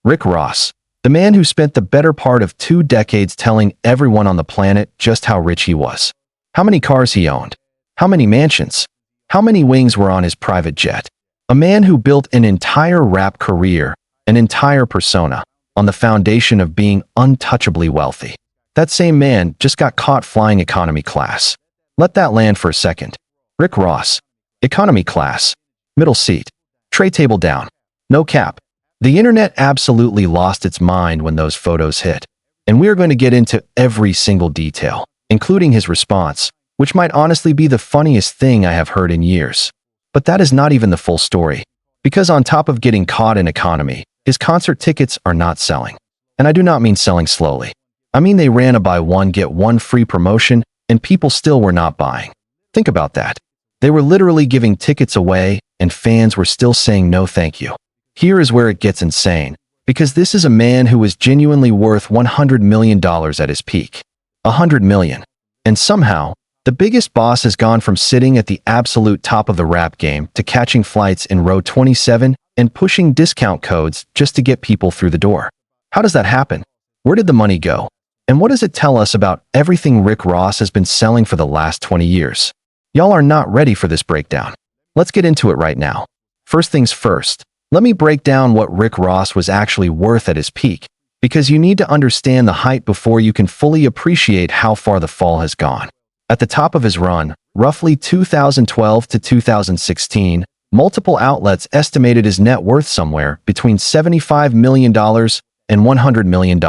Rick Ross, the man who spent the better part of 2 decades telling everyone on the planet just how rich he was. How many cars he owned. How many mansions. How many wings were on his private jet. A man who built an entire rap career, an entire persona, on the foundation of being untouchably wealthy. That same man just got caught flying economy class. Let that land for a second. Rick Ross. Economy class. Middle seat. Tray table down. No cap. The internet absolutely lost its mind when those photos hit. And we are going to get into every single detail, including his response, which might honestly be the funniest thing I have heard in years. But that is not even the full story. Because on top of getting caught in economy, his concert tickets are not selling. And I do not mean selling slowly. I mean they ran a buy one get one free promotion and people still were not buying. Think about that. They were literally giving tickets away and fans were still saying no thank you. Here is where it gets insane, because this is a man who was genuinely worth $100 million at his peak. $100 million. And somehow, the biggest boss has gone from sitting at the absolute top of the rap game to catching flights in row 27 and pushing discount codes just to get people through the door. How does that happen? Where did the money go? And what does it tell us about everything Rick Ross has been selling for the last 20 years? Y'all are not ready for this breakdown. Let's get into it right now. First things first. Let me break down what Rick Ross was actually worth at his peak, because you need to understand the height before you can fully appreciate how far the fall has gone. At the top of his run, roughly 2012 to 2016, multiple outlets estimated his net worth somewhere between $75 million and $100 million.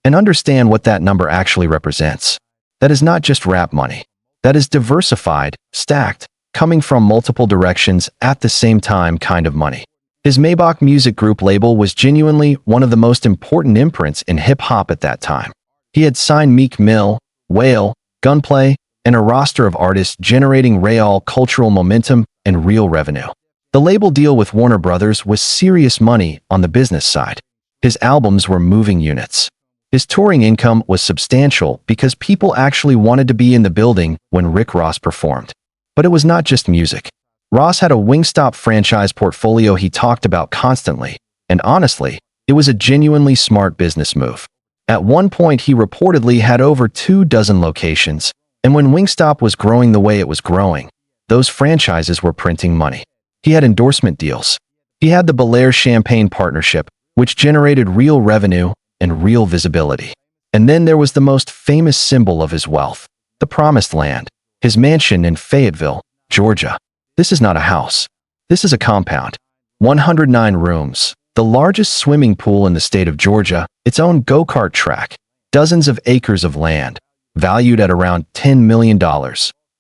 And understand what that number actually represents. That is not just rap money. That is diversified, stacked, coming from multiple directions at the same time kind of money. His Maybach Music Group label was genuinely one of the most important imprints in hip-hop at that time. He had signed Meek Mill, Whale, Gunplay, and a roster of artists generating real cultural momentum and real revenue. The label deal with Warner Brothers was serious money on the business side. His albums were moving units. His touring income was substantial because people actually wanted to be in the building when Rick Ross performed. But it was not just music. Ross had a Wingstop franchise portfolio he talked about constantly, and honestly, it was a genuinely smart business move. At one point, he reportedly had over 24 locations, and when Wingstop was growing the way it was growing, those franchises were printing money. He had endorsement deals. He had the Belaire Champagne partnership, which generated real revenue and real visibility. And then there was the most famous symbol of his wealth, the Promised Land, his mansion in Fayetteville, Georgia. This is not a house. This is a compound. 109 rooms, the largest swimming pool in the state of Georgia, its own go-kart track, dozens of acres of land, valued at around $10 million,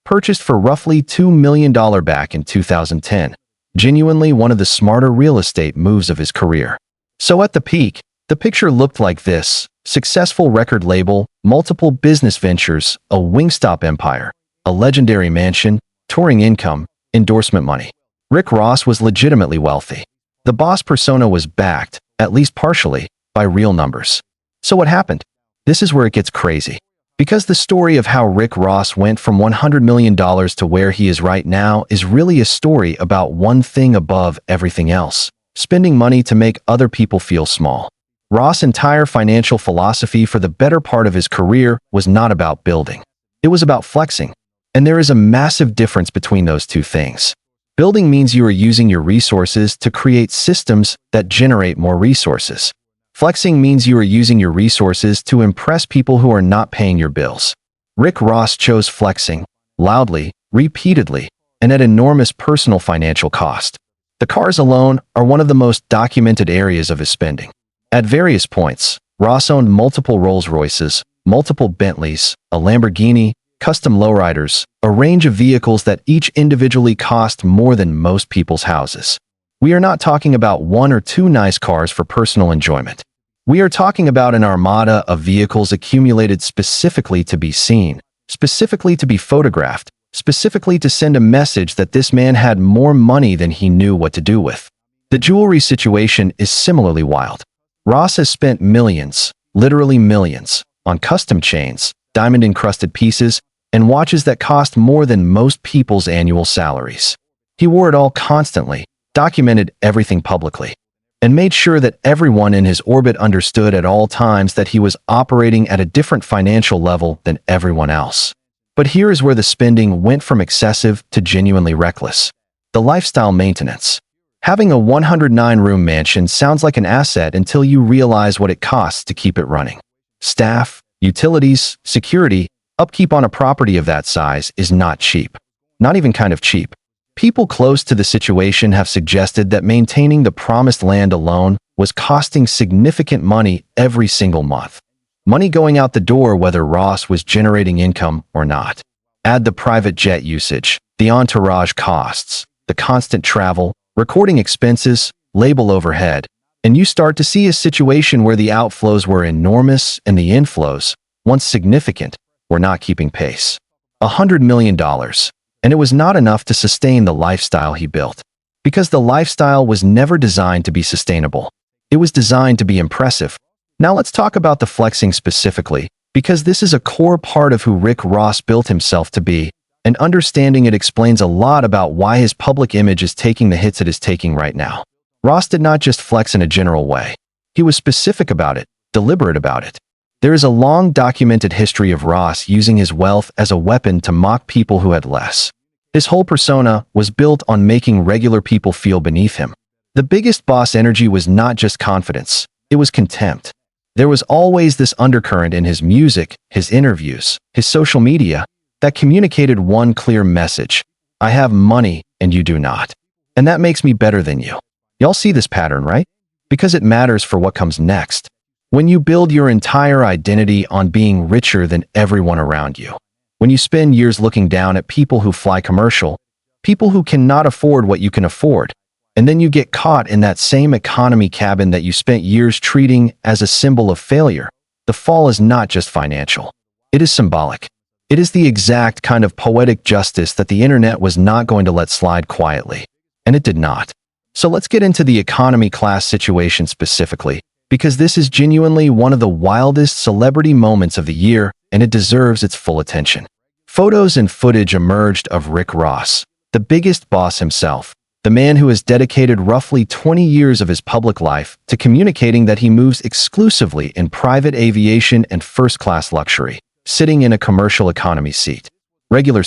purchased for roughly $2 million back in 2010. Genuinely one of the smarter real estate moves of his career. So at the peak, the picture looked like this: successful record label, multiple business ventures, a Wingstop empire, a legendary mansion, touring income, endorsement money. Rick Ross was legitimately wealthy. The boss persona was backed, at least partially, by real numbers. So what happened? This is where it gets crazy. Because the story of how Rick Ross went from $100 million to where he is right now is really a story about one thing above everything else: spending money to make other people feel small. Ross' entire financial philosophy for the better part of his career was not about building. It was about flexing. And there is a massive difference between those two things. Building means you are using your resources to create systems that generate more resources. Flexing means you are using your resources to impress people who are not paying your bills. Rick Ross chose flexing, loudly, repeatedly, and at enormous personal financial cost. The cars alone are one of the most documented areas of his spending. At various points, Ross owned multiple Rolls-Royces, multiple Bentleys, a Lamborghini, custom lowriders, a range of vehicles that each individually cost more than most people's houses. We are not talking about 1 or 2 nice cars for personal enjoyment. We are talking about an armada of vehicles accumulated specifically to be seen, specifically to be photographed, specifically to send a message that this man had more money than he knew what to do with. The jewelry situation is similarly wild. Ross has spent millions, literally millions, on custom chains, diamond-encrusted pieces, and watches that cost more than most people's annual salaries. He wore it all constantly, documented everything publicly. and made sure that everyone in his orbit understood at all times that he was operating at a different financial level than everyone else. But here is where the spending went from excessive to genuinely reckless. The lifestyle maintenance. Having a 109-room mansion sounds like an asset until you realize what it costs to keep it running. Staff, utilities, security, upkeep on a property of that size is not cheap. Not even kind of cheap. People close to the situation have suggested that maintaining the promised land alone was costing significant money every single month. Money going out the door whether Ross was generating income or not. Add the private jet usage, the entourage costs, the constant travel, recording expenses, label overhead, and you start to see a situation where the outflows were enormous and the inflows, once significant, were not keeping pace. $100 million. And it was not enough to sustain the lifestyle he built. Because the lifestyle was never designed to be sustainable. It was designed to be impressive. Now let's talk about the flexing specifically, because this is a core part of who Rick Ross built himself to be, and understanding it explains a lot about why his public image is taking the hits it is taking right now. Ross did not just flex in a general way. He was specific about it, deliberate about it. There is a long documented history of Ross using his wealth as a weapon to mock people who had less. His whole persona was built on making regular people feel beneath him. The biggest boss energy was not just confidence, it was contempt. There was always this undercurrent in his music, his interviews, his social media, that communicated one clear message. I have money and you do not. And that makes me better than you. Y'all see this pattern, right? Because it matters for what comes next. When you build your entire identity on being richer than everyone around you. When you spend years looking down at people who fly commercial, people who cannot afford what you can afford, and then you get caught in that same economy cabin that you spent years treating as a symbol of failure, the fall is not just financial. It is symbolic. It is the exact kind of poetic justice that the internet was not going to let slide quietly. And it did not. So let's get into the economy class situation specifically, because this is genuinely one of the wildest celebrity moments of the year, and it deserves its full attention. Photos and footage emerged of Rick Ross, the biggest boss himself, the man who has dedicated roughly 20 years of his public life to communicating that he moves exclusively in private aviation and first-class luxury, sitting in a commercial economy seat, regular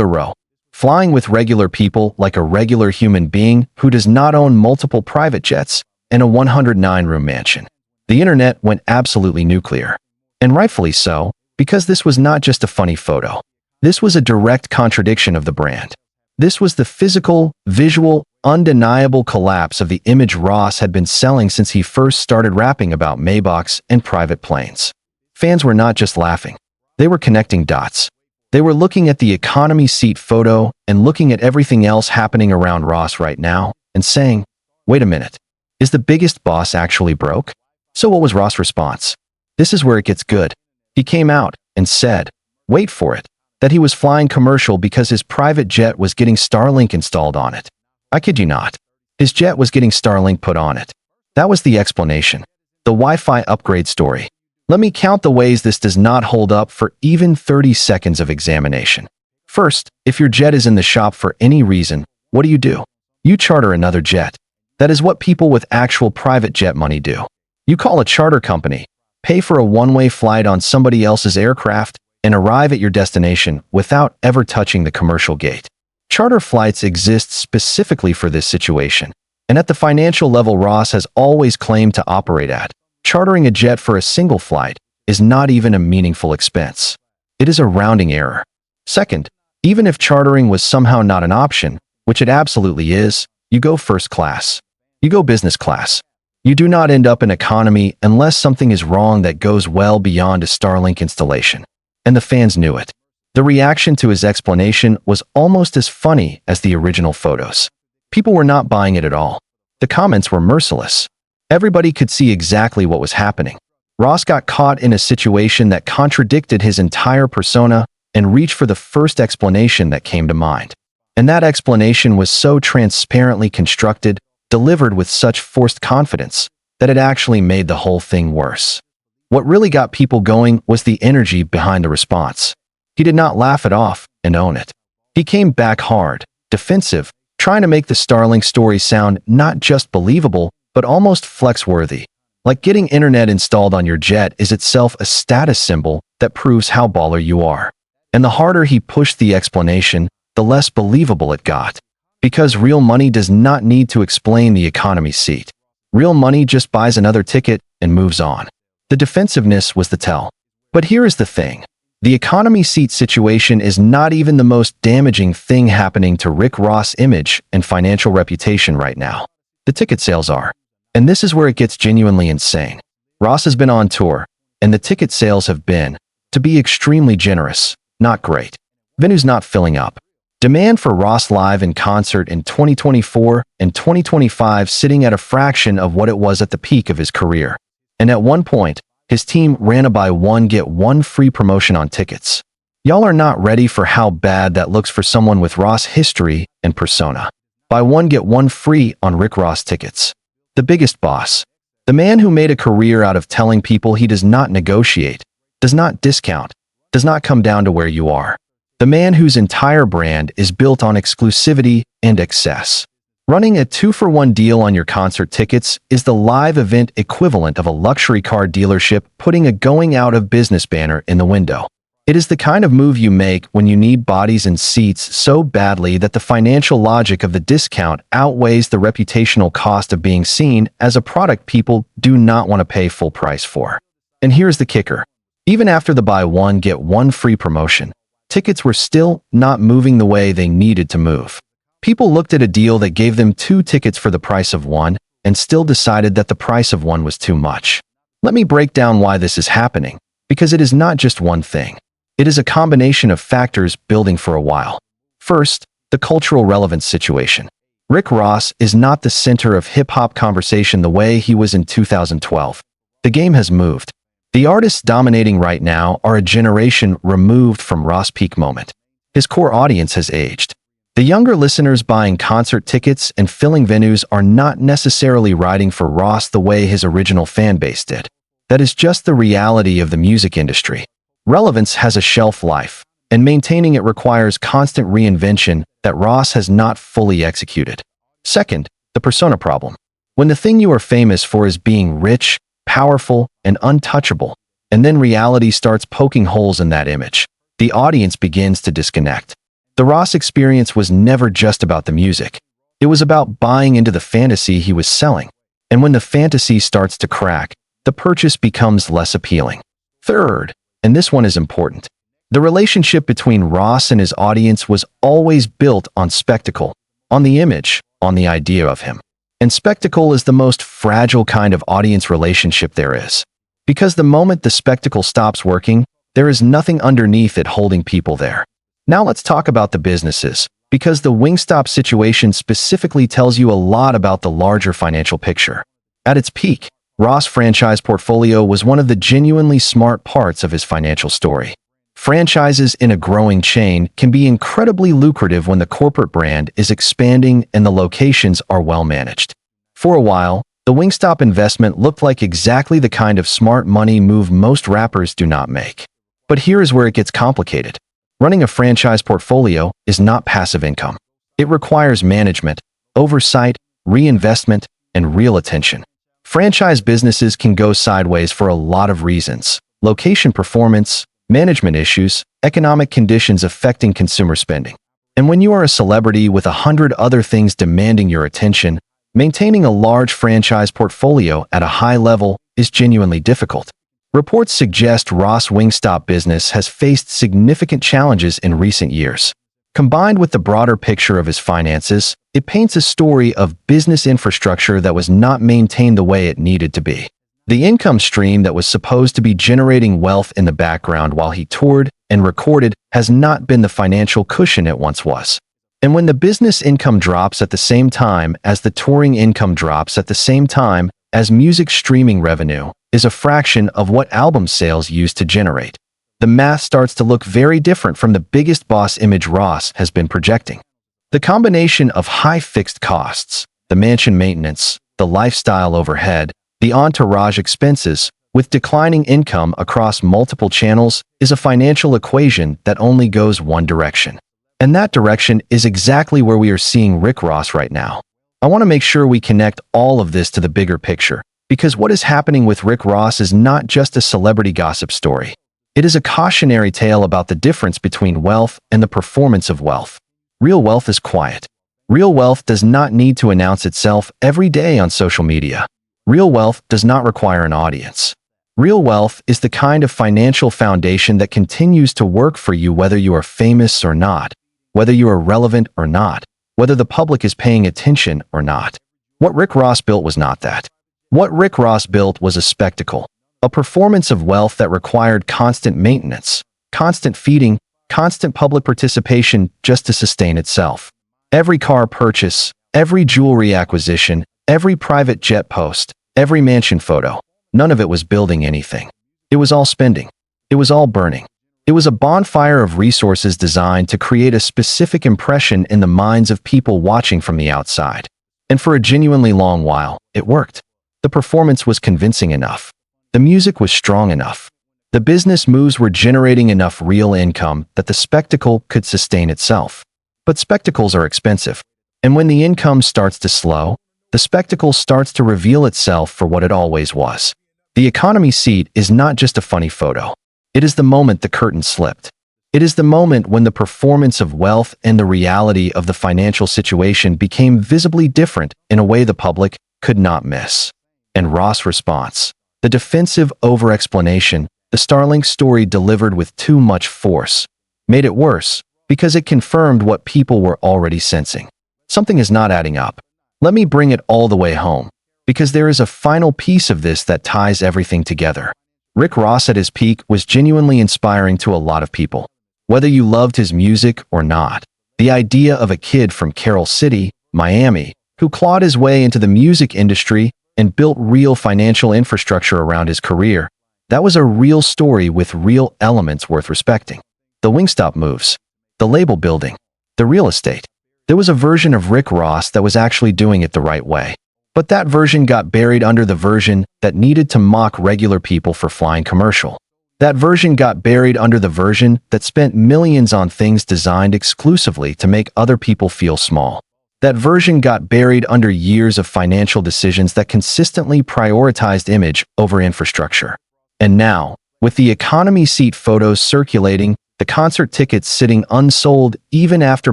row, flying with regular people like a regular human being who does not own multiple private jets and a 109-room mansion. The internet went absolutely nuclear. And rightfully so, because this was not just a funny photo. This was a direct contradiction of the brand. This was the physical, visual, undeniable collapse of the image Ross had been selling since he first started rapping about Maybachs and private planes. Fans were not just laughing. They were connecting dots. They were looking at the economy seat photo and looking at everything else happening around Ross right now and saying, wait a minute, is the biggest boss actually broke? So what was Ross' response? This is where it gets good. He came out and said, wait for it, that he was flying commercial because his private jet was getting Starlink installed on it. I kid you not. His jet was getting Starlink put on it. That was the explanation. The Wi-Fi upgrade story. Let me count the ways this does not hold up for even 30 seconds of examination. First, if your jet is in the shop for any reason, what do? You charter another jet. That is what people with actual private jet money do. You call a charter company, pay for a one-way flight on somebody else's aircraft, and arrive at your destination without ever touching the commercial gate. Charter flights exist specifically for this situation, and at the financial level Ross has always claimed to operate at, chartering a jet for a single flight is not even a meaningful expense. It is a rounding error. Second, even if chartering was somehow not an option, which it absolutely is, you go first class. You go business class. You do not end up in economy unless something is wrong that goes well beyond a Starlink installation. And the fans knew it. The reaction to his explanation was almost as funny as the original photos. People were not buying it at all. The comments were merciless. Everybody could see exactly what was happening. Ross got caught in a situation that contradicted his entire persona and reached for the first explanation that came to mind. And that explanation was so transparently constructed, delivered with such forced confidence, that it actually made the whole thing worse. What really got people going was the energy behind the response. He did not laugh it off and own it. He came back hard, defensive, trying to make the Starlink story sound not just believable, but almost flex-worthy. Like getting internet installed on your jet is itself a status symbol that proves how baller you are. And the harder he pushed the explanation, the less believable it got. Because real money does not need to explain the economy seat. Real money just buys another ticket and moves on. The defensiveness was the tell. But here is the thing. The economy seat situation is not even the most damaging thing happening to Rick Ross' image and financial reputation right now. The ticket sales are. And this is where it gets genuinely insane. Ross has been on tour, and the ticket sales have been, to be extremely generous, not great. Venues not filling up. Demand for Ross live in concert in 2024 and 2025 sitting at a fraction of what it was at the peak of his career. And at one point, his team ran a buy one get one free promotion on tickets. Y'all are not ready for how bad that looks for someone with Ross history and persona. Buy one get one free on Rick Ross tickets. The biggest boss. The man who made a career out of telling people he does not negotiate, does not discount, does not come down to where you are. The man whose entire brand is built on exclusivity and excess. Running a 2-for-1 deal on your concert tickets is the live event equivalent of a luxury car dealership putting a going out of business banner in the window. It is the kind of move you make when you need bodies and seats so badly that the financial logic of the discount outweighs the reputational cost of being seen as a product people do not want to pay full price for. And here's the kicker. Even after the buy one get one free promotion, tickets were still not moving the way they needed to move. People looked at a deal that gave them 2 tickets for the price of one and still decided that the price of one was too much. Let me break down why this is happening, because it is not just one thing. It is a combination of factors building for a while. First, the cultural relevance situation. Rick Ross is not the center of hip-hop conversation the way he was in 2012. The game has moved. The artists dominating right now are a generation removed from Ross' peak moment. His core audience has aged. The younger listeners buying concert tickets and filling venues are not necessarily riding for Ross the way his original fan base did. That is just the reality of the music industry. Relevance has a shelf life, and maintaining it requires constant reinvention that Ross has not fully executed. Second, the persona problem. When the thing you are famous for is being rich, powerful, and untouchable, and then reality starts poking holes in that image, the audience begins to disconnect. The Ross experience was never just about the music. It was about buying into the fantasy he was selling. And when the fantasy starts to crack, the purchase becomes less appealing. Third, and this one is important, the relationship between Ross and his audience was always built on spectacle, on the image, on the idea of him. And spectacle is the most fragile kind of audience relationship there is. Because the moment the spectacle stops working, there is nothing underneath it holding people there. Now let's talk about the businesses, because the Wingstop situation specifically tells you a lot about the larger financial picture. At its peak, Ross' franchise portfolio was one of the genuinely smart parts of his financial story. Franchises in a growing chain can be incredibly lucrative when the corporate brand is expanding and the locations are well managed. For a while, the Wingstop investment looked like exactly the kind of smart money move most rappers do not make. But here is where it gets complicated. Running a franchise portfolio is not passive income. It requires management, oversight, reinvestment, and real attention. Franchise businesses can go sideways for a lot of reasons: location performance, management issues, economic conditions affecting consumer spending. And when you are a celebrity with 100 other things demanding your attention, maintaining a large franchise portfolio at a high level is genuinely difficult. Reports suggest Ross' Wingstop business has faced significant challenges in recent years. Combined with the broader picture of his finances, it paints a story of business infrastructure that was not maintained the way it needed to be. The income stream that was supposed to be generating wealth in the background while he toured and recorded has not been the financial cushion it once was. And when the business income drops at the same time as the touring income drops at the same time as music streaming revenue is a fraction of what album sales used to generate, the math starts to look very different from the biggest boss image Ross has been projecting. The combination of high fixed costs, the mansion maintenance, the lifestyle overhead, the entourage expenses, with declining income across multiple channels is a financial equation that only goes one direction. And that direction is exactly where we are seeing Rick Ross right now. I want to make sure we connect all of this to the bigger picture, because what is happening with Rick Ross is not just a celebrity gossip story. It is a cautionary tale about the difference between wealth and the performance of wealth. Real wealth is quiet. Real wealth does not need to announce itself every day on social media. Real wealth does not require an audience. Real wealth is the kind of financial foundation that continues to work for you whether you are famous or not, whether you are relevant or not, whether the public is paying attention or not. What Rick Ross built was not that. What Rick Ross built was a spectacle, a performance of wealth that required constant maintenance, constant feeding, constant public participation just to sustain itself. Every car purchase, every jewelry acquisition, every private jet post, every mansion photo, none of it was building anything. It was all spending. It was all burning. It was a bonfire of resources designed to create a specific impression in the minds of people watching from the outside. And for a genuinely long while, it worked. The performance was convincing enough. The music was strong enough. The business moves were generating enough real income that the spectacle could sustain itself. But spectacles are expensive. And when the income starts to slow, the spectacle starts to reveal itself for what it always was. The economy seat is not just a funny photo. It is the moment the curtain slipped. It is the moment when the performance of wealth and the reality of the financial situation became visibly different in a way the public could not miss. And Ross' response, the defensive over-explanation, the Starlink story delivered with too much force, made it worse because it confirmed what people were already sensing. Something is not adding up. Let me bring it all the way home, because there is a final piece of this that ties everything together. Rick Ross at his peak was genuinely inspiring to a lot of people. Whether you loved his music or not, the idea of a kid from Carroll City, Miami, who clawed his way into the music industry and built real financial infrastructure around his career, that was a real story with real elements worth respecting. The Wingstop moves, the label building, the real estate. There was a version of Rick Ross that was actually doing it the right way. But that version got buried under the version that needed to mock regular people for flying commercial. That version got buried under the version that spent millions on things designed exclusively to make other people feel small. That version got buried under years of financial decisions that consistently prioritized image over infrastructure. And now, with the economy seat photos circulating, the concert tickets sitting unsold even after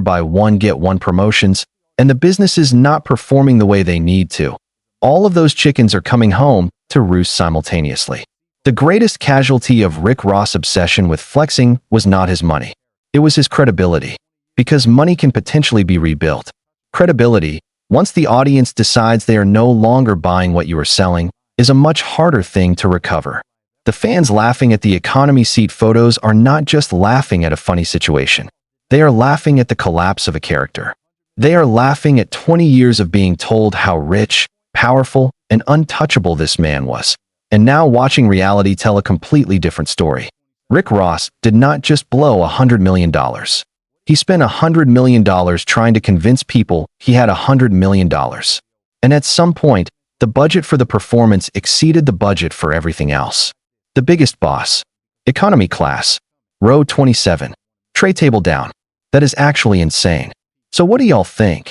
buy one get one promotions, and the businesses not performing the way they need to, all of those chickens are coming home to roost simultaneously. The greatest casualty of Rick Ross' obsession with flexing was not his money. It was his credibility. Because money can potentially be rebuilt. Credibility, once the audience decides they are no longer buying what you are selling, is a much harder thing to recover. The fans laughing at the economy seat photos are not just laughing at a funny situation. They are laughing at the collapse of a character. They are laughing at 20 years of being told how rich, powerful, and untouchable this man was, and now watching reality tell a completely different story. Rick Ross did not just blow $100 million. He spent $100 million trying to convince people he had $100 million. And at some point, the budget for the performance exceeded the budget for everything else. The biggest boss. Economy class. Row 27. Tray table down. That is actually insane. So what do y'all think?